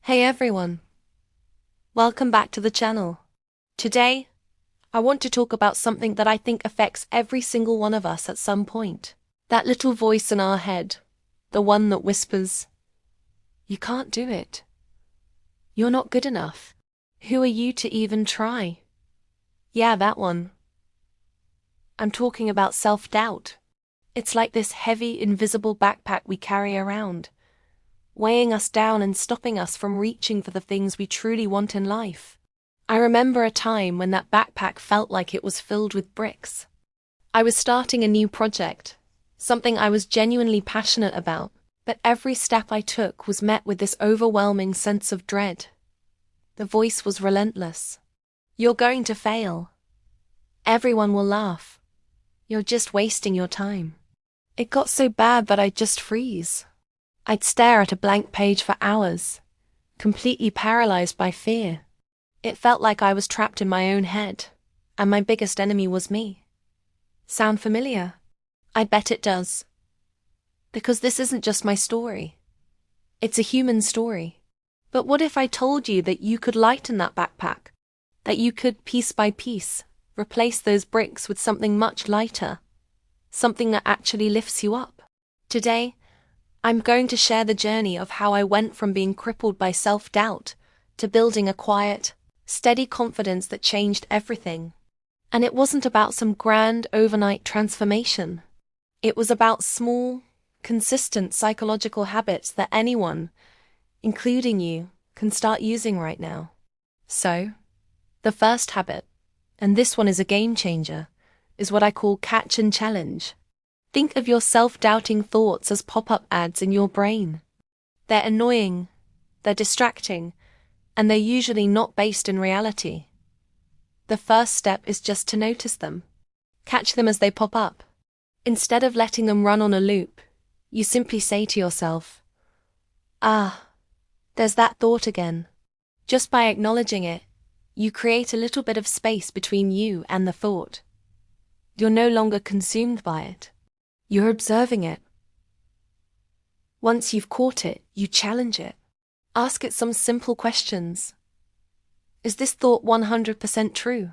Hey everyone, welcome back to the channel. Today, I want to talk about something that I think affects every single one of us at some point. That little voice in our head, the one that whispers, "You can't do it. You're not good enough. Who are you to even try?" Yeah, that one. I'm talking about self-doubt. It's like this heavy, invisible backpack we carry around, weighing us down and stopping us from reaching for the things we truly want in life. I remember a time when that backpack felt like it was filled with bricks. I was starting a new project, something I was genuinely passionate about, but every step I took was met with this overwhelming sense of dread. The voice was relentless. "You're going to fail. Everyone will laugh. You're just wasting your time." It got so bad that I'd just freeze. I'd stare at a blank page for hours, completely paralyzed by fear. It felt like I was trapped in my own head, and my biggest enemy was me. Sound familiar? I bet it does. Because this isn't just my story. It's a human story. But what if I told you that you could lighten that backpack? That you could, piece by piece, replace those bricks with something much lighter? Something that actually lifts you up? Today, I'm going to share the journey of how I went from being crippled by self-doubt to building a quiet, steady confidence that changed everything. And it wasn't about some grand overnight transformation. It was about small, consistent psychological habits that anyone, including you, can start using right now. So, the first habit, and this one is a game changer, is what I call catch and challenge. Think of your self-doubting thoughts as pop-up ads in your brain. They're annoying, they're distracting, and they're usually not based in reality. The first step is just to notice them. Catch them as they pop up. Instead of letting them run on a loop, you simply say to yourself, "Ah, there's that thought again." Just by acknowledging it, you create a little bit of space between you and the thought. You're no longer consumed by it. You're observing it. Once you've caught it, you challenge it. Ask it some simple questions. Is this thought 100% true?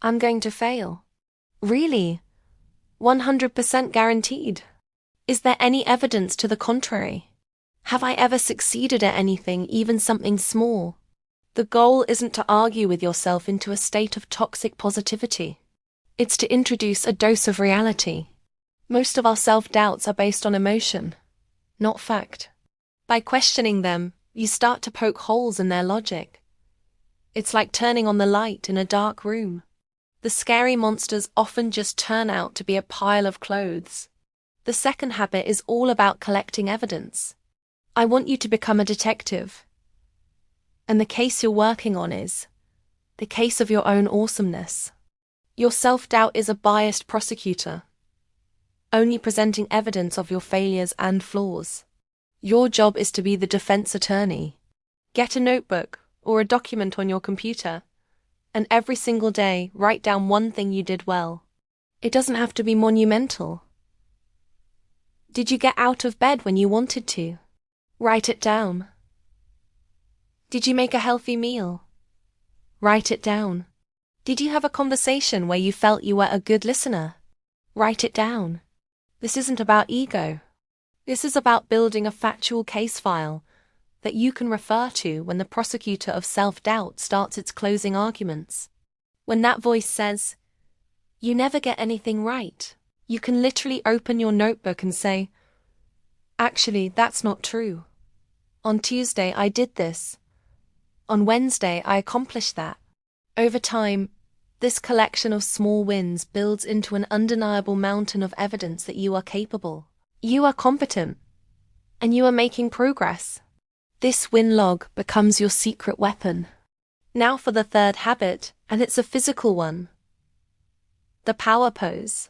I'm going to fail. Really? 100% guaranteed? Is there any evidence to the contrary? Have I ever succeeded at anything, even something small? The goal isn't to argue with yourself into a state of toxic positivity. It's to introduce a dose of reality. Most of our self-doubts are based on emotion, not fact. By questioning them, you start to poke holes in their logic. It's like turning on the light in a dark room. The scary monsters often just turn out to be a pile of clothes. The second habit is all about collecting evidence. I want you to become a detective. And the case you're working on is the case of your own awesomeness. Your self-doubt is a biased prosecutor, only presenting evidence of your failures and flaws. Your job is to be the defense attorney. Get a notebook or a document on your computer, and every single day write down one thing you did well. It doesn't have to be monumental. Did you get out of bed when you wanted to? Write it down. Did you make a healthy meal? Write it down. Did you have a conversation where you felt you were a good listener? Write it down. This isn't about ego. This is about building a factual case file that you can refer to when the prosecutor of self-doubt starts its closing arguments. When that voice says, "You never get anything right," you can literally open your notebook and say, "Actually, that's not true. On Tuesday, I did this. On Wednesday, I accomplished that." Over time, this collection of small wins builds into an undeniable mountain of evidence that you are capable. You are competent. And you are making progress. This win log becomes your secret weapon. Now for the third habit, and it's a physical one. The power pose.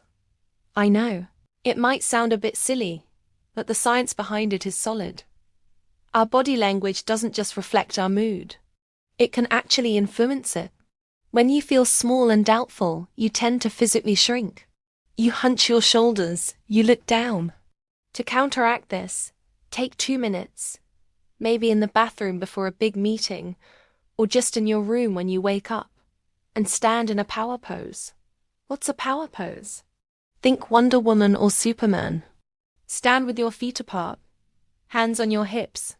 I know, it might sound a bit silly, but the science behind it is solid. Our body language doesn't just reflect our mood. It can actually influence it. When you feel small and doubtful, you tend to physically shrink. You hunch your shoulders, you look down. To counteract this, take 2 minutes. maybe in the bathroom before a big meeting, or just in your room when you wake up, and stand in a power pose. What's a power pose? Think Wonder Woman or Superman. Stand with your feet apart, hands on your hips,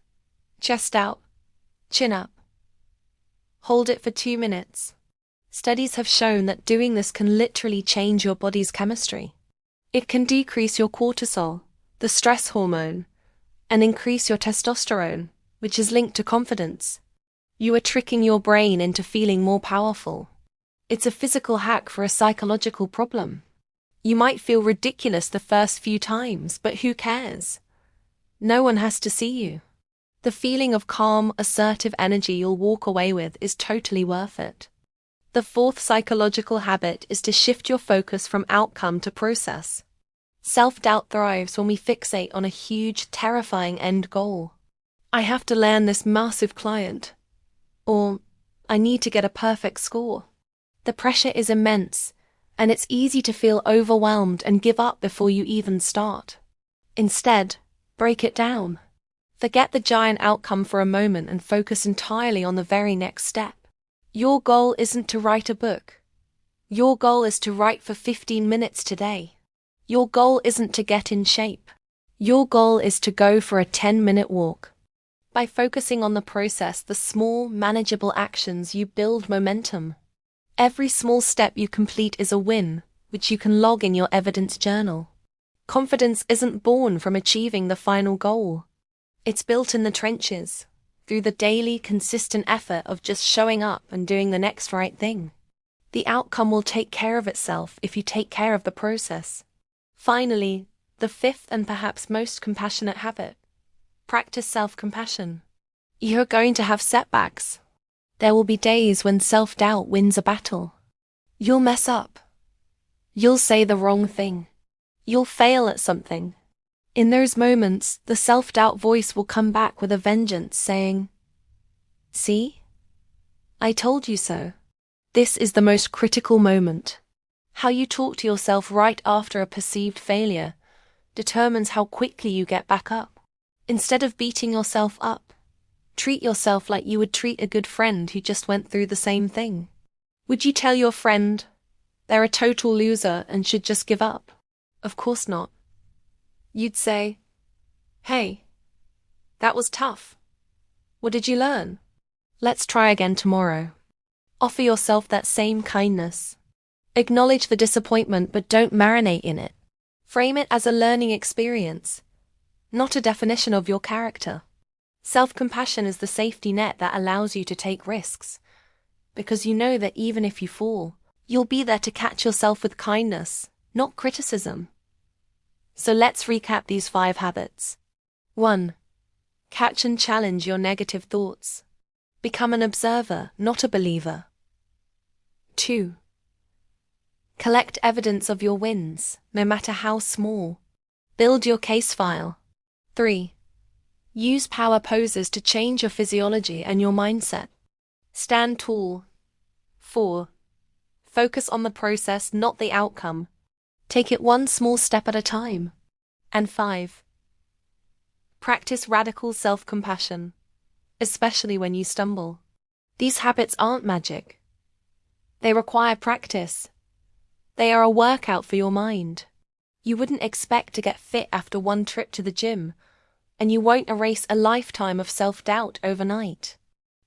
chest out, chin up. Hold it for 2 minutes. Studies have shown that doing this can literally change your body's chemistry. It can decrease your cortisol, the stress hormone, and increase your testosterone, which is linked to confidence. You are tricking your brain into feeling more powerful. It's a physical hack for a psychological problem. You might feel ridiculous the first few times, but who cares? No one has to see you. The feeling of calm, assertive energy you'll walk away with is totally worth it. The fourth psychological habit is to shift your focus from outcome to process. Self-doubt thrives when we fixate on a huge, terrifying end goal. I have to land this massive client. Or, I need to get a perfect score. The pressure is immense, and it's easy to feel overwhelmed and give up before you even start. Instead, break it down. Forget the giant outcome for a moment and focus entirely on the very next step. Your goal isn't to write a book. Your goal is to write for 15 minutes today. Your goal isn't to get in shape. Your goal is to go for a 10-minute walk. By focusing on the process, the small, manageable actions, you build momentum. Every small step you complete is a win, which you can log in your evidence journal. Confidence isn't born from achieving the final goal. It's built in the trenches, through the daily, consistent effort of just showing up and doing the next right thing. The outcome will take care of itself if you take care of the process. Finally, the fifth and perhaps most compassionate habit. Practice self-compassion. You're going to have setbacks. There will be days when self-doubt wins a battle. You'll mess up. You'll say the wrong thing. You'll fail at something. In those moments, the self-doubt voice will come back with a vengeance, saying, "See? I told you so." This is the most critical moment. How you talk to yourself right after a perceived failure determines how quickly you get back up. Instead of beating yourself up, treat yourself like you would treat a good friend who just went through the same thing. Would you tell your friend they're a total loser and should just give up? Of course not. You'd say, "Hey, that was tough. What did you learn? Let's try again tomorrow." Offer yourself that same kindness. Acknowledge the disappointment, but don't marinate in it. Frame it as a learning experience, not a definition of your character. Self-compassion is the safety net that allows you to take risks, because you know that even if you fall, you'll be there to catch yourself with kindness, not criticism. So let's recap these 5 habits. 1. Catch and challenge your negative thoughts. Become an observer, not a believer. 2. Collect evidence of your wins, no matter how small. Build your case file. 3. Use power poses to change your physiology and your mindset. Stand tall. 4. Focus on the process, not the outcome. Take it one small step at a time. And 5. Practice radical self-compassion, especially when you stumble. These habits aren't magic. They require practice. They are a workout for your mind. You wouldn't expect to get fit after one trip to the gym, and you won't erase a lifetime of self-doubt overnight.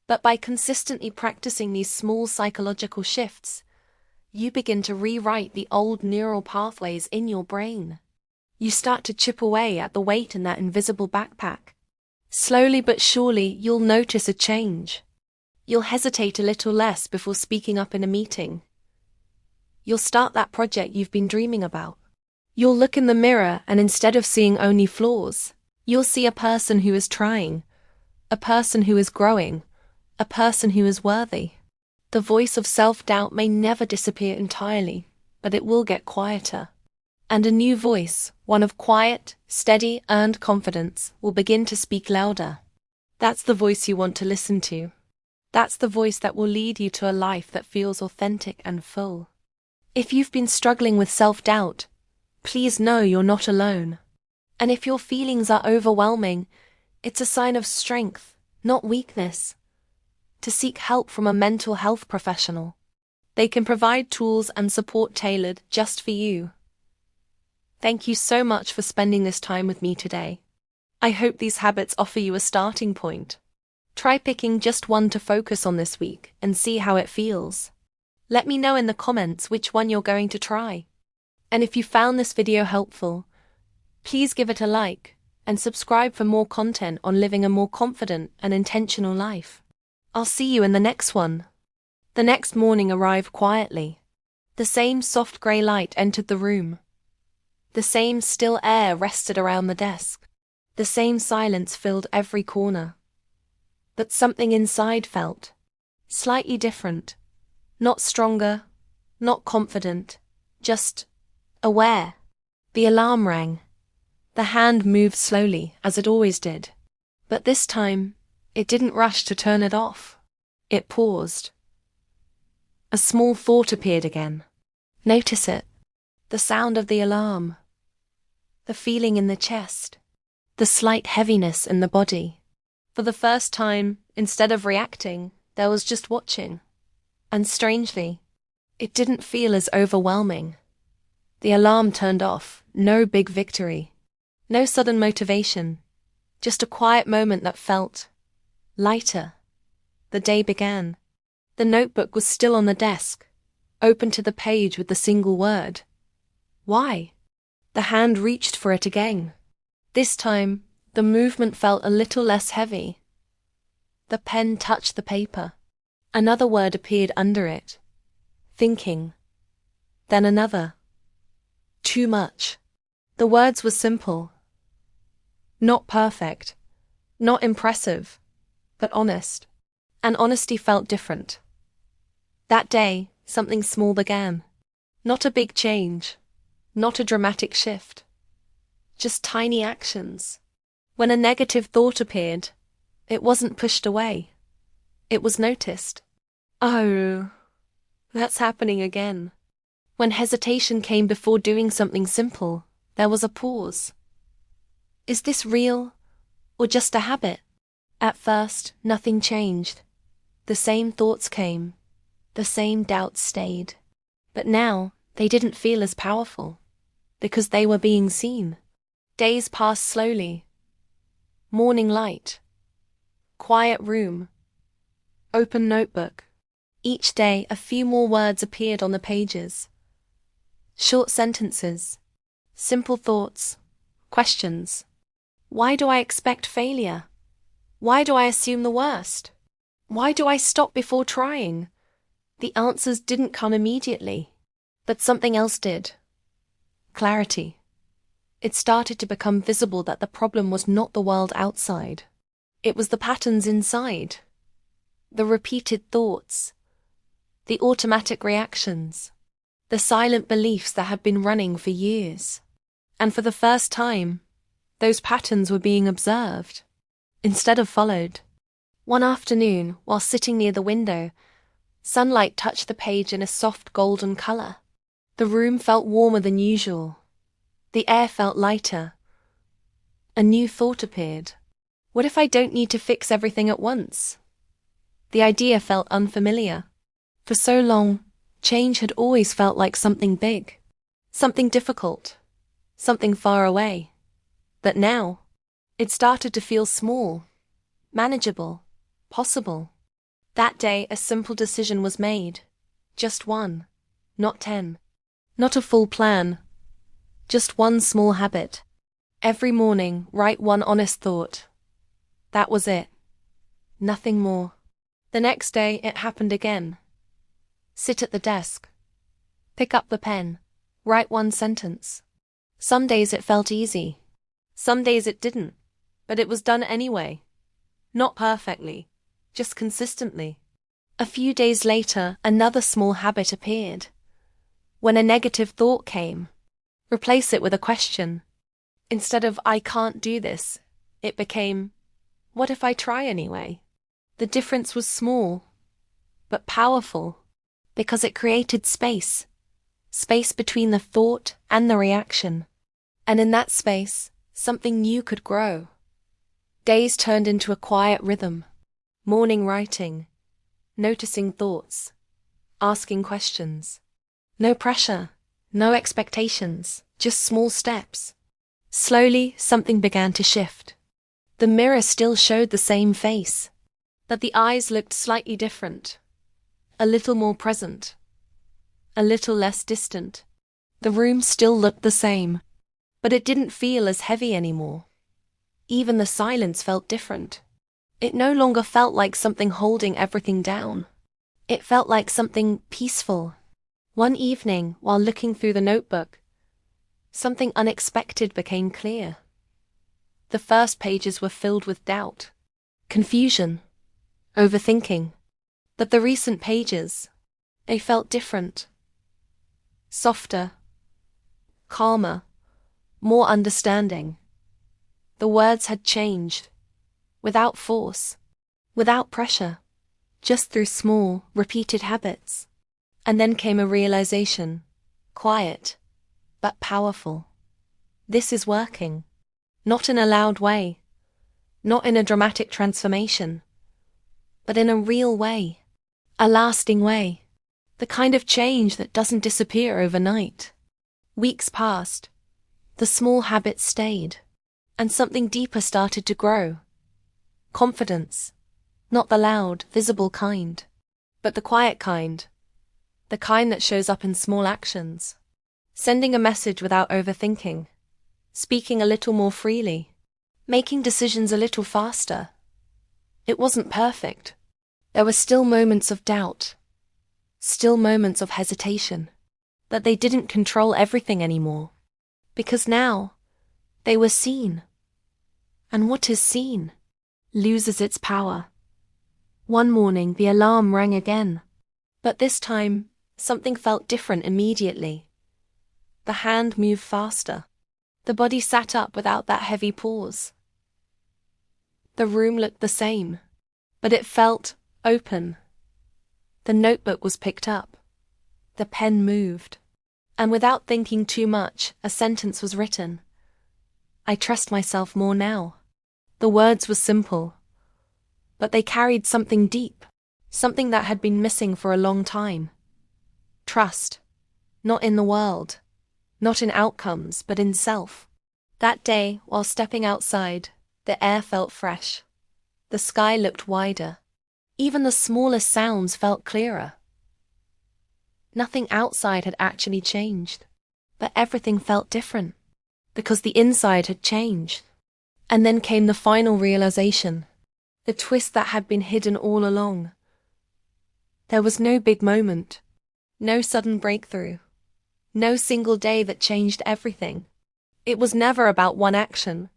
But by consistently practicing these small psychological shifts, you begin to rewrite the old neural pathways in your brain. You start to chip away at the weight in that invisible backpack. Slowly but surely, you'll notice a change. You'll hesitate a little less before speaking up in a meeting. You'll start that project you've been dreaming about. You'll look in the mirror and instead of seeing only flaws, you'll see a person who is trying, a person who is growing, a person who is worthy. The voice of self-doubt may never disappear entirely, but it will get quieter. And a new voice, one of quiet, steady, earned confidence, will begin to speak louder. That's the voice you want to listen to. That's the voice that will lead you to a life that feels authentic and full. If you've been struggling with self-doubt, please know you're not alone. And if your feelings are overwhelming, It's a sign of strength, not weakness, to seek help from a mental health professional. They can provide tools and support tailored just for you. Thank you so much for spending this time with me today. I hope these habits offer you a starting point. Try picking just one to focus on this week and see how it feels. Let me know in the comments which one you're going to try. And if you found this video helpful, please give it a like and subscribe for more content on living a more confident and intentional life. I'll see you in the next one. The next morning arrived quietly. The same soft grey light entered the room. The same still air rested around the desk. The same silence filled every corner. But something inside felt slightly different. Not stronger, not confident, just aware. The alarm rang. The hand moved slowly, as it always did. But this time, it didn't rush to turn it off. It paused. A small thought appeared again. Notice it. The sound of the alarm. The feeling in the chest. The slight heaviness in the body. For the first time, instead of reacting, there was just watching. And strangely, it didn't feel as overwhelming. The alarm turned off, no big victory. No sudden motivation. Just a quiet moment that felt lighter. The day began. The notebook was still on the desk, open to the page with the single word. Why? The hand reached for it again. This time, the movement felt a little less heavy. The pen touched the paper. Another word appeared under it. Thinking. Then another. Too much. The words were simple. Not perfect. Not impressive. But honest. And honesty felt different. That day, something small began. Not a big change. Not a dramatic shift. Just tiny actions. When a negative thought appeared, it wasn't pushed away. It was noticed. Oh, that's happening again. When hesitation came before doing something simple, there was a pause. Is this real, or just a habit? At first, nothing changed. The same thoughts came. The same doubts stayed. But now, they didn't feel as powerful, because they were being seen. Days passed slowly. Morning light. Quiet room. Open notebook. Each day, a few more words appeared on the pages. Short sentences. Simple thoughts. Questions. Why do I expect failure? Why do I assume the worst? Why do I stop before trying? The answers didn't come immediately, but something else did. Clarity. It started to become visible that the problem was not the world outside. It was the patterns inside. The repeated thoughts. The automatic reactions. The silent beliefs that had been running for years. And for the first time, those patterns were being observed, instead of followed. One afternoon, while sitting near the window, sunlight touched the page in a soft golden color. The room felt warmer than usual. The air felt lighter. A new thought appeared. What if I don't need to fix everything at once? The idea felt unfamiliar. For so long, change had always felt like something big, something difficult, something far away. But now, it started to feel small, manageable, possible. That day, a simple decision was made. Just one, not 10. Not a full plan. Just one small habit. Every morning, write one honest thought. That was it. Nothing more. The next day, it happened again. Sit at the desk. Pick up the pen. Write one sentence. Some days it felt easy. Some days it didn't. But it was done anyway. Not perfectly. Just consistently. A few days later, another small habit appeared. When a negative thought came, replace it with a question. Instead of, I can't do this, it became, what if I try anyway? The difference was small, but powerful, because it created space. Space between the thought and the reaction. And in that space, something new could grow. Days turned into a quiet rhythm. Morning writing, noticing thoughts, asking questions. No pressure, no expectations, just small steps. Slowly, something began to shift. The mirror still showed the same face, but the eyes looked slightly different. A little more present. A little less distant. The room still looked the same, but it didn't feel as heavy anymore. Even the silence felt different. It no longer felt like something holding everything down. It felt like something peaceful. One evening, while looking through the notebook, something unexpected became clear. The first pages were filled with doubt, confusion, overthinking. But the recent pages, they felt different. Softer, calmer, more understanding. The words had changed, without force, without pressure, just through small, repeated habits. And then came a realization, quiet, but powerful. This is working. Not in a loud way, not in a dramatic transformation, but in a real way, a lasting way, the kind of change that doesn't disappear overnight. Weeks passed, the small habits stayed, and something deeper started to grow. Confidence, not the loud, visible kind, but the quiet kind, the kind that shows up in small actions, sending a message without overthinking, speaking a little more freely, making decisions a little faster. It wasn't perfect. There were still moments of doubt, still moments of hesitation, but they didn't control everything anymore, because now they were seen. And what is seen loses its power. One morning the alarm rang again, but this time something felt different immediately. The hand moved faster. The body sat up without that heavy pause. The room looked the same, but it felt open. The notebook was picked up. The pen moved. And without thinking too much, a sentence was written. I trust myself more now. The words were simple, but they carried something deep, something that had been missing for a long time. Trust, not in the world, not in outcomes, but in self. That day, while stepping outside, the air felt fresh. The sky looked wider. Even the smallest sounds felt clearer. Nothing outside had actually changed, but everything felt different, because the inside had changed. And then came the final realization, the twist that had been hidden all along. There was no big moment, no sudden breakthrough, no single day that changed everything. It was never about one action.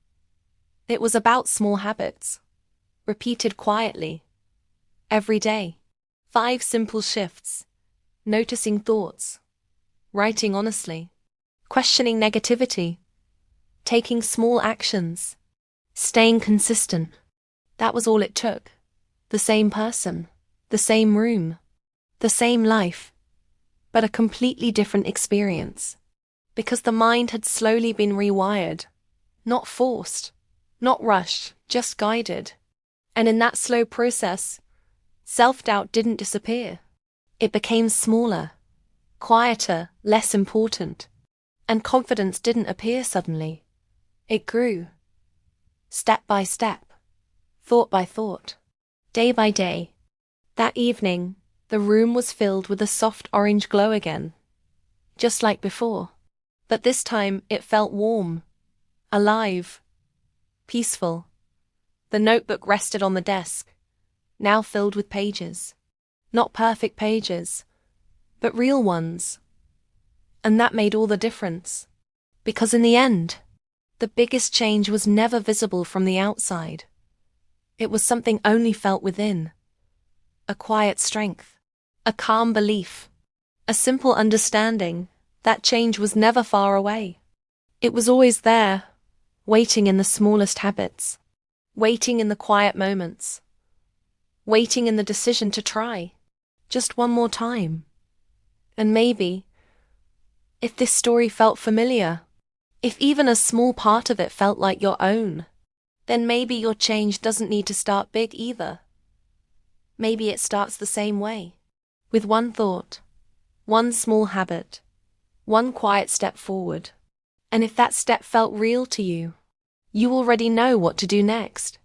It was about small habits, repeated quietly, every day. 5 simple shifts, noticing thoughts, writing honestly, questioning negativity, taking small actions, staying consistent. That was all it took. The same person, the same room, the same life, but a completely different experience. Because the mind had slowly been rewired, not forced, not rushed, just guided. And in that slow process, self-doubt didn't disappear. It became smaller, quieter, less important. And confidence didn't appear suddenly. It grew. Step by step, thought by thought, day by day. That evening, the room was filled with a soft orange glow again, just like before. But this time it felt warm, alive, peaceful. The notebook rested on the desk, now filled with pages. Not perfect pages, but real ones. And that made all the difference. Because in the end, the biggest change was never visible from the outside. It was something only felt within. A quiet strength, a calm belief, a simple understanding that change was never far away. It was always there, waiting in the smallest habits, waiting in the quiet moments, waiting in the decision to try, just one more time. And maybe, if this story felt familiar, if even a small part of it felt like your own, then maybe your change doesn't need to start big either. Maybe it starts the same way, with one thought, one small habit, one quiet step forward. And if that step felt real to you, you already know what to do next.